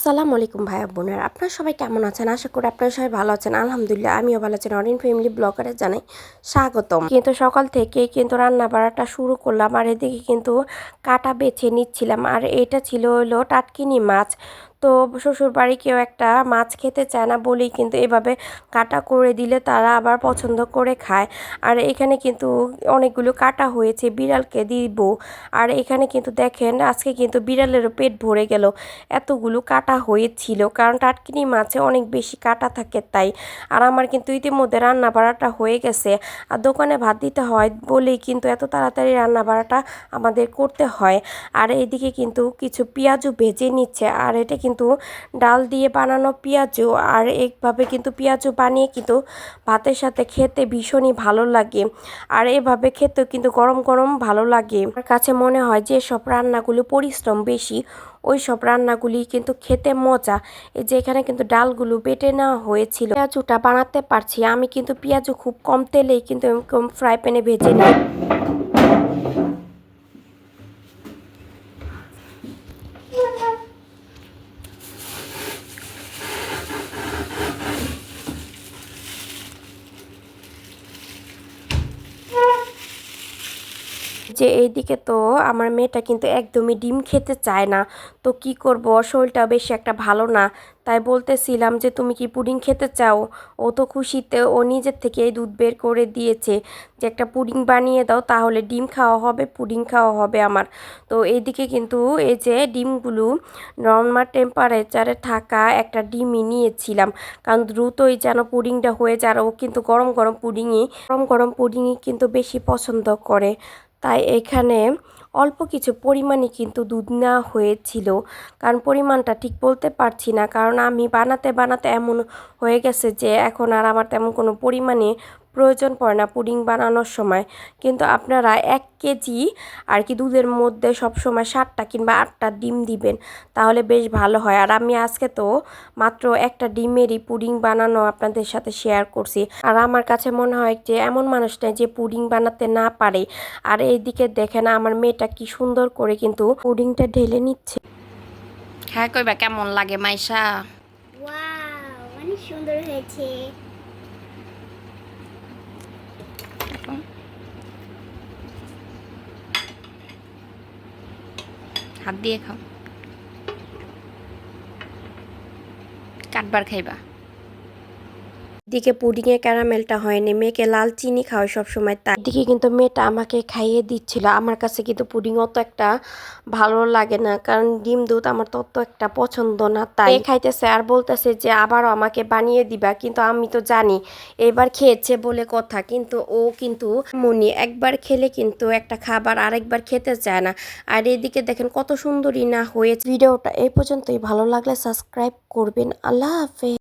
আসসালামু আলাইকুম ভাই বোনেরা, আপনারা সবাই কেমন আছেন? আশা করি আপনারা সবাই ভালো আছেন। আলহামদুলিল্লাহ আমিও ভালো আছি। অরিন ফ্যামিলি ব্লগারে জানাই স্বাগতম। কিন্তু সকাল থেকে কিন্তু রান্না বাড়াটা শুরু করলাম, আর এদিকে কিন্তু কাটা বেছে নিচ্ছিলাম। আর এটা ছিল হলো টাটকিনি মাছ। তো শ্বশুর বাড়ি কেউ একটা মাছ খেতে চায় না বলেই কিন্তু এভাবে কাটা করে দিলে তারা আবার পছন্দ করে খায়। আর এখানে কিন্তু অনেকগুলো কাটা হয়েছে, বিড়ালকে দিব। আর এখানে কিন্তু দেখেন আজকে কিন্তু বিড়ালেরও পেট ভরে গেল, এতগুলো কাটা হয়েছিল, কারণ টাটকিনি মাছে অনেক বেশি কাটা থাকে তাই। আর আমার কিন্তু ইতিমধ্যে রান্না বাড়াটা হয়ে গেছে, আর দোকানে ভাত দিতে হয় বলেই কিন্তু এত তাড়াতাড়ি রান্না বাড়াটা আমাদের করতে হয়। আর এইদিকে কিন্তু কিছু পেঁয়াজও ভেজে নিচ্ছে, আর এটা কিন্তু ডাল দিয়ে বানানো পেঁয়াজু। আর এইভাবে কিন্তু পেঁয়াজু বানিয়ে কিন্তু ভাতের সাথে খেতে ভীষণই ভালো লাগে। আর এভাবে খেতেও কিন্তু গরম গরম ভালো লাগে। আমার কাছে মনে হয় যে সব রান্নাগুলো পরিশ্রম বেশি, ওই সব রান্নাগুলি কিন্তু খেতে মজা। এই যে এখানে কিন্তু ডালগুলো বেটে নেওয়া হয়েছিল, পেঁয়াজুটা বানাতে পারছি আমি কিন্তু পেঁয়াজু খুব কম তেলেই কিন্তু কম ফ্রাই প্যানে ভেজে নিই। যে এইদিকে তো আমার মেয়েটা কিন্তু একদমই ডিম খেতে চায় না। তো কি করব, শরীরটা বেশি একটা ভালো না। তাই বলতেছিলাম যে তুমি কি পুডিং খেতে চাও? ও তো খুশিতে ও নিজের থেকেই দুধ বের করে দিয়েছে যে একটা পুডিং বানিয়ে দাও, তাহলে ডিম খাওয়া হবে, পুডিং খাওয়া হবে আমার। তো এইদিকে কিন্তু এই যে ডিমগুলো নর্মাল টেম্পারেচারে থাকা একটা ডিমই নিয়েছিলাম, কারণ দ্রুতই যেন পুডিংটা হয়ে যায়। আর ও কিন্তু গরম গরম পুডিংই কিন্তু বেশি পছন্দ করে। তাই এখানে অল্প কিছু পরিমাণে কিন্তু দুধ নেওয়া হয়েছিল, কারণ পরিমাণটা ঠিক বলতে পারছি না, কারণ আমি বানাতে বানাতে এমন হয়ে গেছে যে এখন আর আমার তেমন কোনো পরিমাণে প্রয়োজন পড়ে না পুডিং বানানোর সময়। কিন্তু আপনারা 1 কেজি আর কি দুধের মধ্যে সবসময় 7টা কিংবা 8টা ডিম দিবেন, তাহলে বেশ ভালো হয়। আর আমি আজকে তো মাত্র একটা ডিমেরই পুডিং বানানো আপনাদের সাথে শেয়ার করছি। আর আমার কাছে মনে হয় যে এমন মানুষ নেই যে পুডিং বানাতে না পারে। আর এইদিকে দেখেন আমার মেয়েটা কি সুন্দর করে কিন্তু পুডিংটা ঢেলে নিচ্ছে। হ্যাঁ, কইবা কেমন লাগে মাইশা? ওয়াও, অনেক সুন্দর হয়েছে। হাত দিয়ে খাও, কাটবার খাইবা। দিকে পুডিংয়ে ক্যারামেলটা হয়নি, মেয়েকে লাল চিনি খাওয়াই সবসময়, তাই দিকে কিন্তু মেয়েটা আমাকে খাইয়ে দিচ্ছিল। আমার কাছে কিন্তু পুডিং অত একটা ভালো লাগে না, কারণ ডিম দুধ আমার তত একটা পছন্দ না। তাই খাইতেছে আর বলতেছে যে আবারও আমাকে বানিয়ে দিবা, কিন্তু আমি তো জানি এবার খেয়েছে বলে কথা, কিন্তু ও কিন্তু মনি একবার খেলে কিন্তু একটা খাবার আরেকবার খেতে চায় না। আর এদিকে দেখেন কত সুন্দরই না হয়েছে। ভিডিওটা এই পর্যন্তই, ভালো লাগলে সাবস্ক্রাইব করবেন। আল্লাহ হাফেজ।